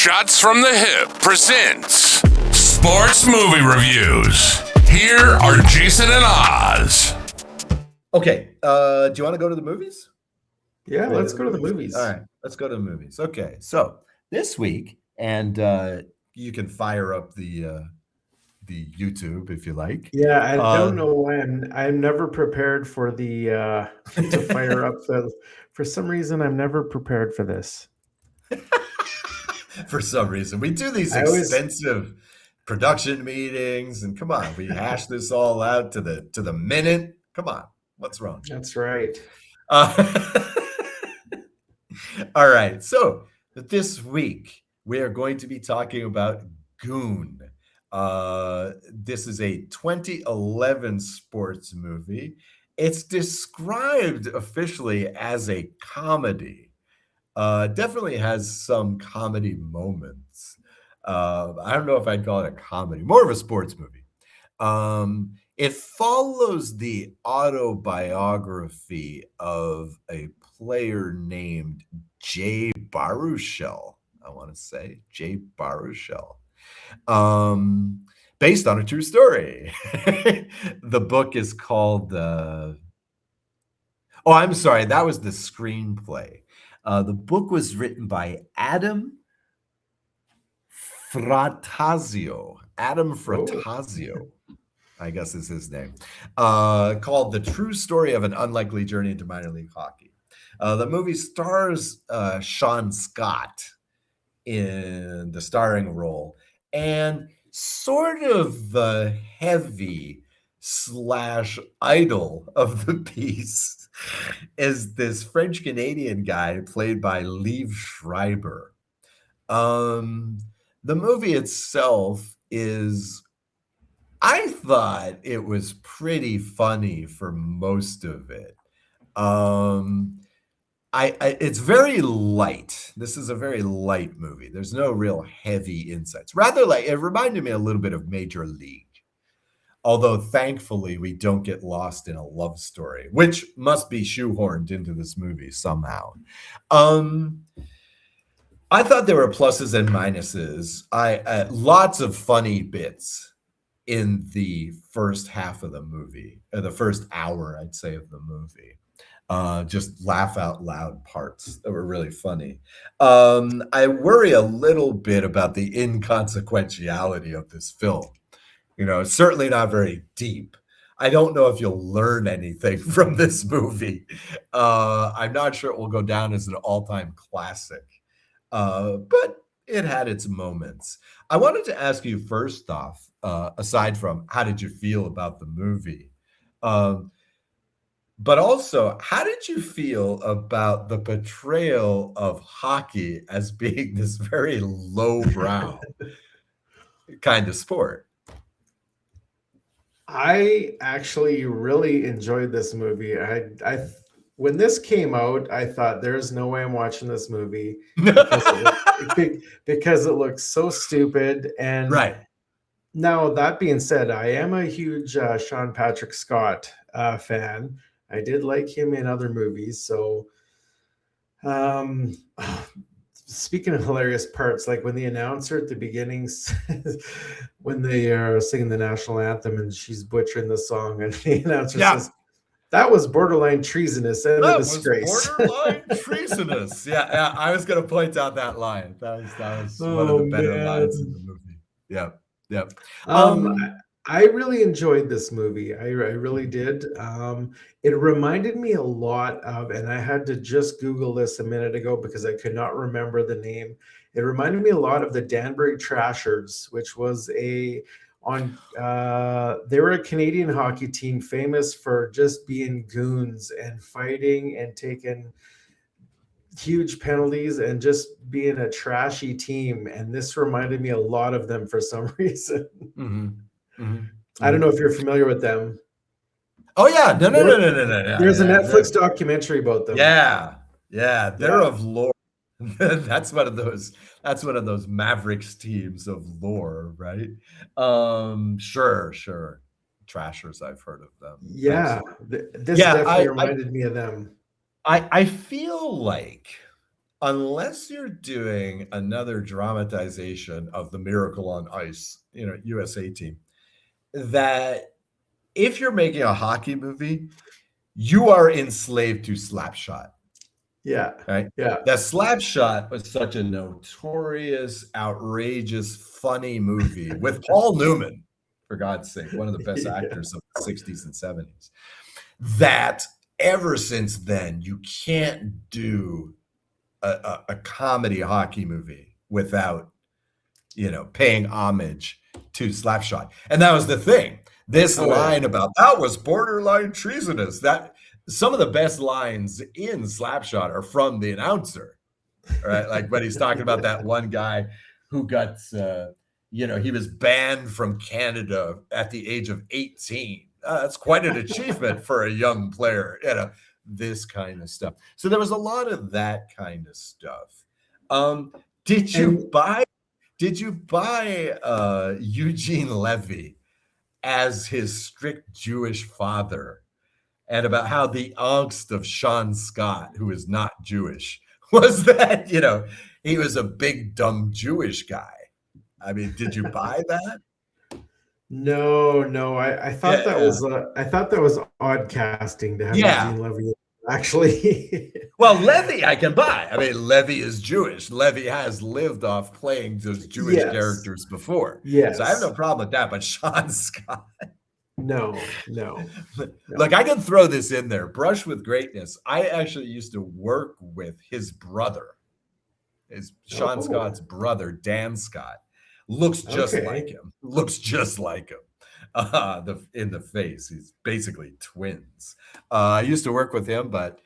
Shots from the Hip presents Sports Movie Reviews. Here are Jason and Oz. Okay, do you want to go to the movies? Yeah, let's go to the movies. All right, let's go to the movies. Okay, so this week, and you can fire up the YouTube if you like. Yeah, I don't know why I'm never prepared for the to fire up the. For some reason, I'm never prepared for this. For some reason, we do these extensive production meetings, and come on, we hash this all out to the minute. Come on, what's wrong? That's right. All right, so this week we are going to be talking about Goon. This is a 2011 sports movie. It's described officially as a comedy. Definitely has some comedy moments. I don't know if I'd call it a comedy, more of a sports movie. It follows the autobiography of a player named Baruchel. I want to say Baruchel. Based on a true story. The book is called I'm sorry, that was the screenplay. The book was written by Adam Frattasio. I guess is his name. Called The True Story of an Unlikely Journey into Minor League Hockey. The movie stars Seann Scott in the starring role, and sort of the heavy / idol of the piece is this French-Canadian guy played by Liev Schreiber. The movie itself I thought it was pretty funny for most of it. It's very light. This is a very light movie. There's no real heavy insights. Rather, like, it reminded me a little bit of Major League. Although, thankfully, we don't get lost in a love story, which must be shoehorned into this movie somehow. I thought there were pluses and minuses. Lots of funny bits in the first half of the movie, or the first hour, I'd say, of the movie. Just laugh out loud parts that were really funny. I worry a little bit about the inconsequentiality of this film. You know, it's certainly not very deep. I don't know if you'll learn anything from this movie. I'm not sure it will go down as an all-time classic, but it had its moments. I wanted to ask you first off, aside from how did you feel about the movie, but also, how did you feel about the portrayal of hockey as being this very lowbrow kind of sport? I actually really enjoyed this movie. When this came out, I thought there's no way I'm watching this movie because it looks so stupid. And right. Now, that being said, I am a huge Sean Patrick Scott fan. I did like him in other movies. So, speaking of hilarious parts, like when the announcer at the beginning, when they are singing the national anthem and she's butchering the song, and the announcer says, "That was borderline treasonous and a disgrace." Borderline treasonous. Yeah. I was going to point out that line. That was one of the better lines in the movie. Yep. I really enjoyed this movie. I really did. It reminded me a lot of, and I had to just Google this a minute ago because I could not remember the name. It reminded me a lot of the Danbury Trashers, which was they were a Canadian hockey team famous for just being goons and fighting and taking huge penalties and just being a trashy team. And this reminded me a lot of them for some reason. Mm-hmm. Mm-hmm. I don't know if you're familiar with them. Oh yeah, no. There's a Netflix documentary about them. Yeah. They're of lore. That's one of those Mavericks teams of lore, right? Sure. Trashers, I've heard of them. Yeah, this definitely reminded me of them. I feel like unless you're doing another dramatization of the Miracle on Ice, USA team, that if you're making a hockey movie, you are enslaved to Slapshot. Yeah. Right? Yeah. That Slapshot was such a notorious, outrageous, funny movie with Paul Newman, for God's sake, one of the best actors of the 60s and 70s. That ever since then, you can't do a comedy hockey movie without, paying homage to Slapshot. And that was the thing. This line about that was borderline treasonous. That some of the best lines in Slapshot are from the announcer, right? Like when he's talking about that one guy who got, he was banned from Canada at the age of 18. That's quite an achievement for a young player, this kind of stuff. So there was a lot of that kind of stuff. Did you buy Eugene Levy as his strict Jewish father, and about how the angst of Seann Scott, who is not Jewish, was that, he was a big, dumb Jewish guy? I mean, did you buy that? No. I thought that was odd casting to have Eugene Levy. Actually, well, Levy I can buy. I mean, Levy is Jewish. Levy has lived off playing those Jewish characters before. Yes. So I have no problem with that. But Seann Scott. No. Look, I can throw this in there. Brush with Greatness. I actually used to work with his brother. Seann Scott's brother, Dan Scott. Looks just like him. In the face. He's basically twins. I used to work with him, but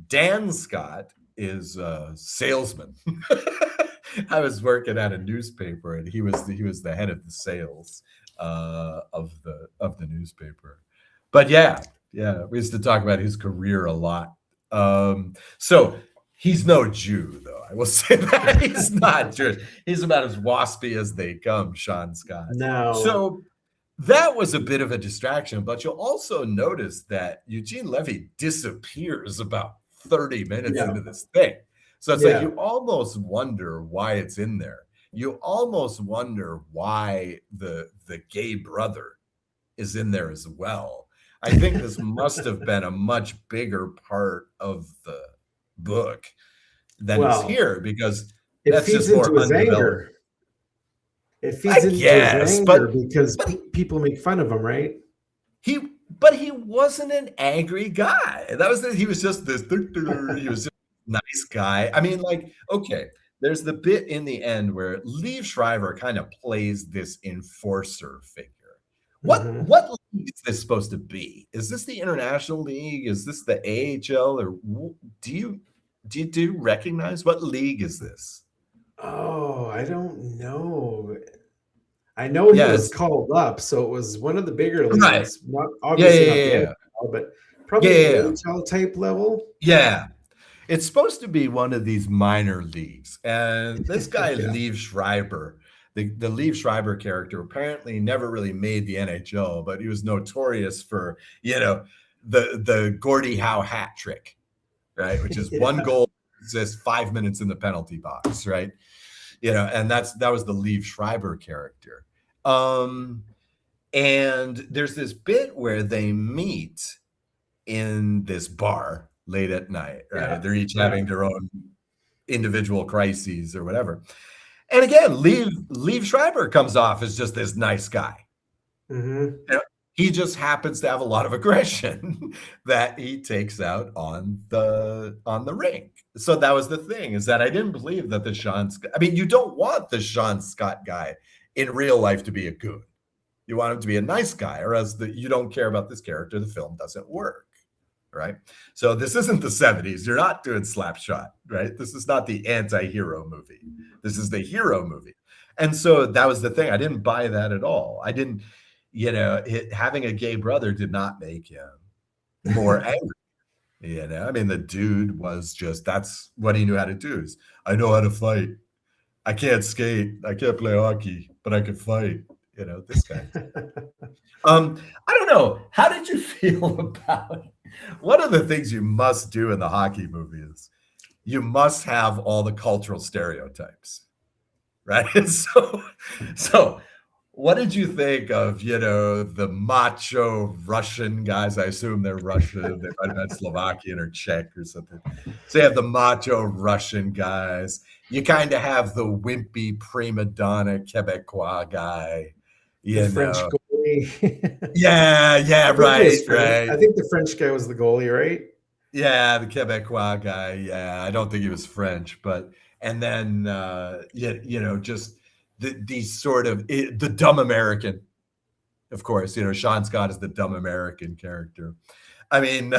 Dan Scott is a salesman. I was working at a newspaper, and he was the head of the sales of the newspaper. But yeah, we used to talk about his career a lot. So he's no Jew, though. I will say that he's not Jewish. He's about as waspy as they come, Seann Scott. No. So that was a bit of a distraction, but you'll also notice that Eugene Levy disappears about 30 minutes into this thing. So it's like you almost wonder why it's in there. You almost wonder why the gay brother is in there as well. I think this must have been a much bigger part of the book than is here, because that's just more undeveloped. It feeds into his anger because people make fun of him, right? But he wasn't an angry guy. He was just this. He was just a nice guy. I mean, there's the bit in the end where Liev Schreiber kind of plays this enforcer figure. What league is this supposed to be? Is this the International League? Is this the AHL? Or do you recognize what league is this? Oh, I don't know. I know he was called up, so it was one of the bigger leagues. Right. Not obviously not the NHL, but probably the NHL type level. Yeah. It's supposed to be one of these minor leagues. And this guy, Liev Schreiber, the Liev Schreiber character, apparently never really made the NHL, but he was notorious for, the Gordie Howe hat trick, right? Which is one goal, just 5 minutes in the penalty box, right? And that was the Liev Schreiber character. And there's this bit where they meet in this bar late at night, right? Yeah. They're each having their own individual crises or whatever. And again, Liev Schreiber comes off as just this nice guy. Mm-hmm. He just happens to have a lot of aggression that he takes out on the rink. So that was the thing, is that I didn't believe that you don't want the Seann Scott guy in real life to be a goon. You want him to be a nice guy, or else you don't care about this character, the film doesn't work, right? So this isn't the 70s. You're not doing Slapshot, right? This is not the anti-hero movie. This is the hero movie. And so that was the thing. I didn't buy that at all. I didn't, having a gay brother did not make him more angry. I mean, the dude was just, that's what he knew how to do. Is, I know how to fight. I can't skate. I can't play hockey, but I can fight. This guy. I don't know. How did you feel about one of the things you must do in the hockey movie is you must have all the cultural stereotypes, right? So what did you think of, the macho Russian guys? I assume they're Russian. They might have been Slovakian or Czech or something. So you have the macho Russian guys. You kind of have the wimpy prima donna Quebecois guy, The French goalie. Yeah, right. I think the French guy was the goalie, right? Yeah, the Quebecois guy. Yeah, I don't think he was French, and then just these sort of the dumb American, of course. Seann Scott is the dumb American character. I mean,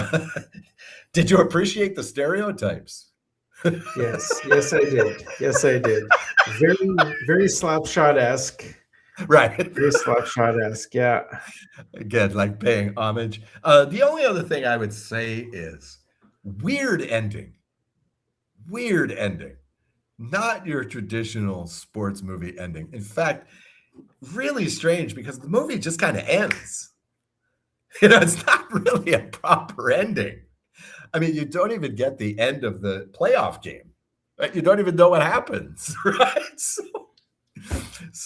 did you appreciate the stereotypes? Yes, I did. Yes, I did. Very, very Slapshot-esque. Right. Very Slapshot-esque, yeah. Again, like paying homage. The only other thing I would say is weird ending. Weird ending. Not your traditional sports movie ending. In fact, really strange because the movie just kind of ends. It's not really a proper ending. I mean, you don't even get the end of the playoff game. Right? You don't even know what happens, right?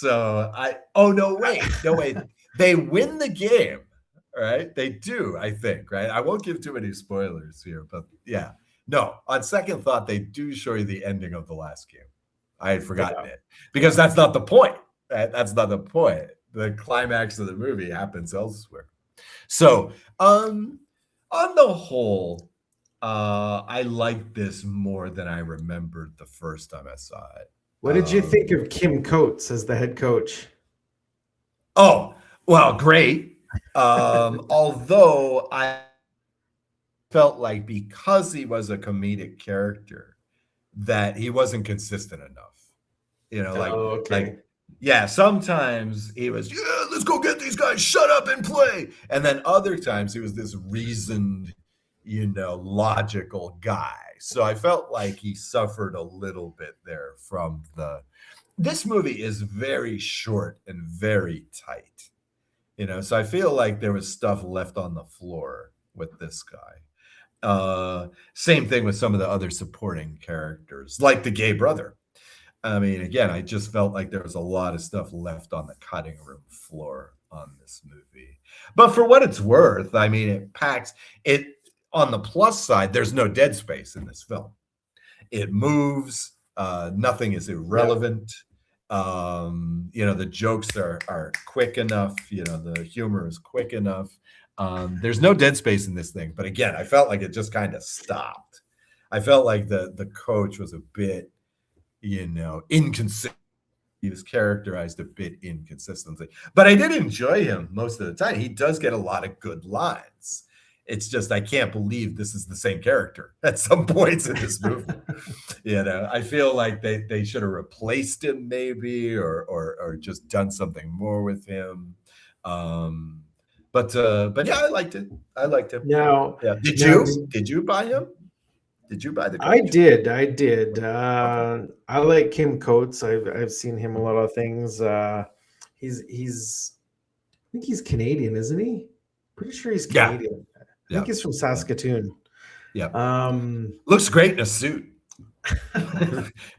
No, wait. They win the game, right? They do, I think, right? I won't give too many spoilers here, but yeah. No, on second thought, they do show you the ending of the last game. I had forgotten it because that's not the point. Right? That's not the point. The climax of the movie happens elsewhere. So, on the whole, I liked this more than I remembered the first time I saw it. What did you think of Kim Coates as the head coach? Oh, well, great. Although I felt like because he was a comedic character that he wasn't consistent enough. Sometimes he was, let's go get these guys, shut up and play. And then other times he was this reasoned, logical guy. So I felt like he suffered a little bit there from this movie is very short and very tight, so I feel like there was stuff left on the floor with this guy. Same thing with some of the other supporting characters, like the gay brother. I mean, again, I just felt like there was a lot of stuff left on the cutting room floor on this movie. But for what it's worth, I mean, it packs it. On the plus side, there's no dead space in this film. It moves. Nothing is irrelevant. The jokes are quick enough. The humor is quick enough. There's no dead space in this thing. But again, I felt like it just kind of stopped. I felt like the coach was a bit, inconsistent. He was characterized a bit inconsistently. But I did enjoy him most of the time. He does get a lot of good lines. It's just I can't believe this is the same character at some points in this movie. I feel like they should have replaced him maybe or just done something more with him. But yeah, I liked it. I liked him. Now, yeah. Did you buy him? Did you buy the coach? I did. I like Kim Coates. I've seen him a lot of things. He's I think he's Canadian, isn't he? Pretty sure he's Canadian. I think he's from Saskatoon. Yeah. Looks great in a suit.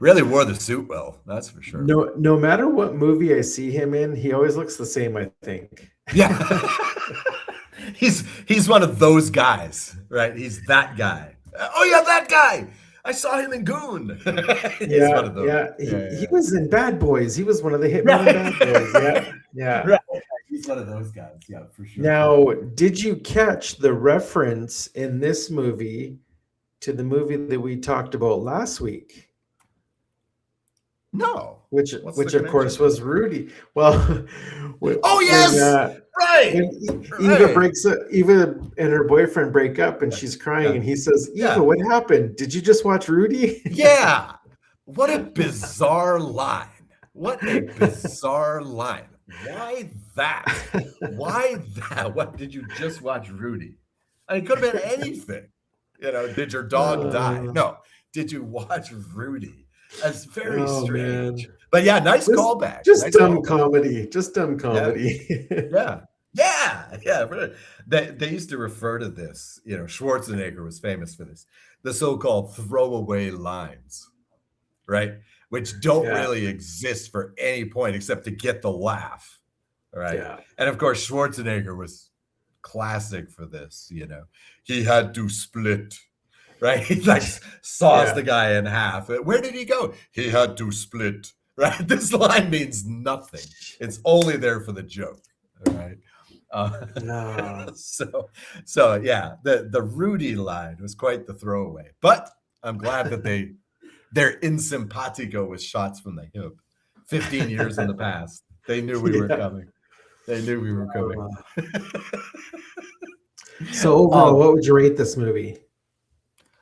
Really wore the suit well, that's for sure. No matter what movie I see him in, he always looks the same, I think. Yeah. He's one of those guys, right? He's that guy. Oh yeah, that guy. I saw him in Goon. He's one of those. He was in Bad Boys. He was one of the Hitman Bad Boys. Yeah. Right. He's one of those guys. Yeah, for sure. Now, did you catch the reference in this movie to the movie that we talked about last week? No. Which of course was Rudy. Well, right. When Eva and her boyfriend break up and she's crying and he says, Eva, what happened? Did you just watch Rudy? Yeah. What a bizarre line. Why that? What did you just watch Rudy? I mean, it could have been anything. Did your dog die? No. Did you watch Rudy? That's very strange. Man. But yeah, nice callback. Just dumb comedy. Yeah. Yeah. They used to refer to this, Schwarzenegger was famous for this. the so-called throwaway lines, right? Which don't really exist for any point except to get the laugh, right? Yeah. And of course, Schwarzenegger was classic for this, He had to split, right? He like saws the guy in half. Where did he go? He had to split, right? This line means nothing. It's only there for the joke, all right? So yeah, the Rudy line was quite the throwaway, but I'm glad that their in simpatico was shots from the hip. 15 years in the past, they knew we were coming. They knew we were coming. So overall, what would you rate this movie?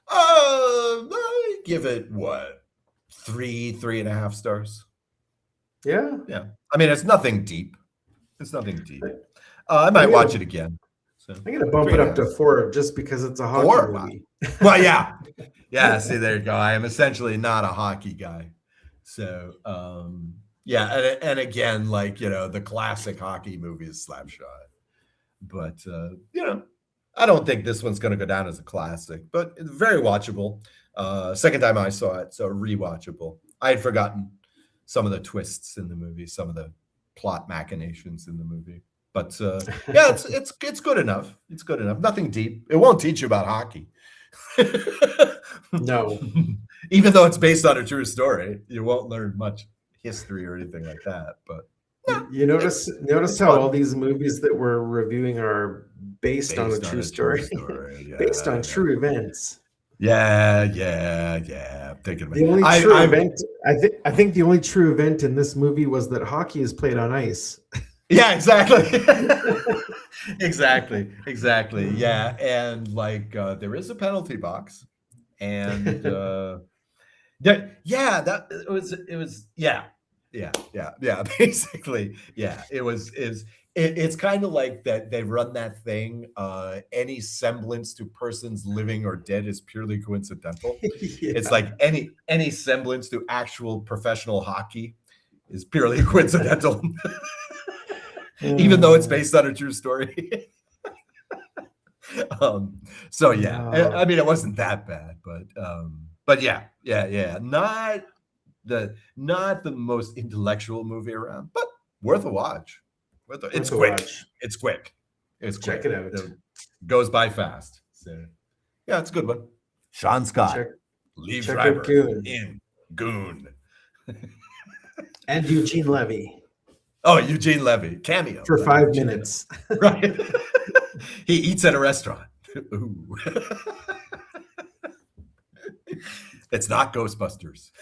I give it 3.5 stars. Yeah. I mean, it's nothing deep. I might watch it again. So I'm gonna bump it up to 4 just because it's a hockey movie. Well, yeah. See, there you go. I am essentially not a hockey guy. So, and again, like the classic hockey movie is Slapshot, but I don't think this one's going to go down as a classic, but it's very watchable. Second time I saw it, so rewatchable. I had forgotten some of the twists in the movie, some of the plot machinations in the movie. But it's good enough. It's good enough. Nothing deep. It won't teach you about hockey. No. Even though it's based on a true story, you won't learn much history or anything like that. But you notice how all these movies that we're reviewing are based on a true story. Based on true events. Yeah. Thinking about the only true event. I think the only true event in this movie was that hockey is played on ice. Yeah, exactly. exactly. Yeah, and like there is a penalty box, and that basically, it's kind of like that they run that thing. Any semblance to persons living or dead is purely coincidental. It's like any semblance to actual professional hockey is purely coincidental. Even though it's based on a true story. I mean, it wasn't that bad, but yeah. Not the most intellectual movie around, but worth a watch. It's quick. Check it out. It goes by fast. So yeah, it's a good one. Seann Scott, Liev Schreiber in Goon. And Eugene Levy. Oh, Eugene Levy, cameo. For 5 minutes. Right. He eats at a restaurant. Ooh. It's not Ghostbusters.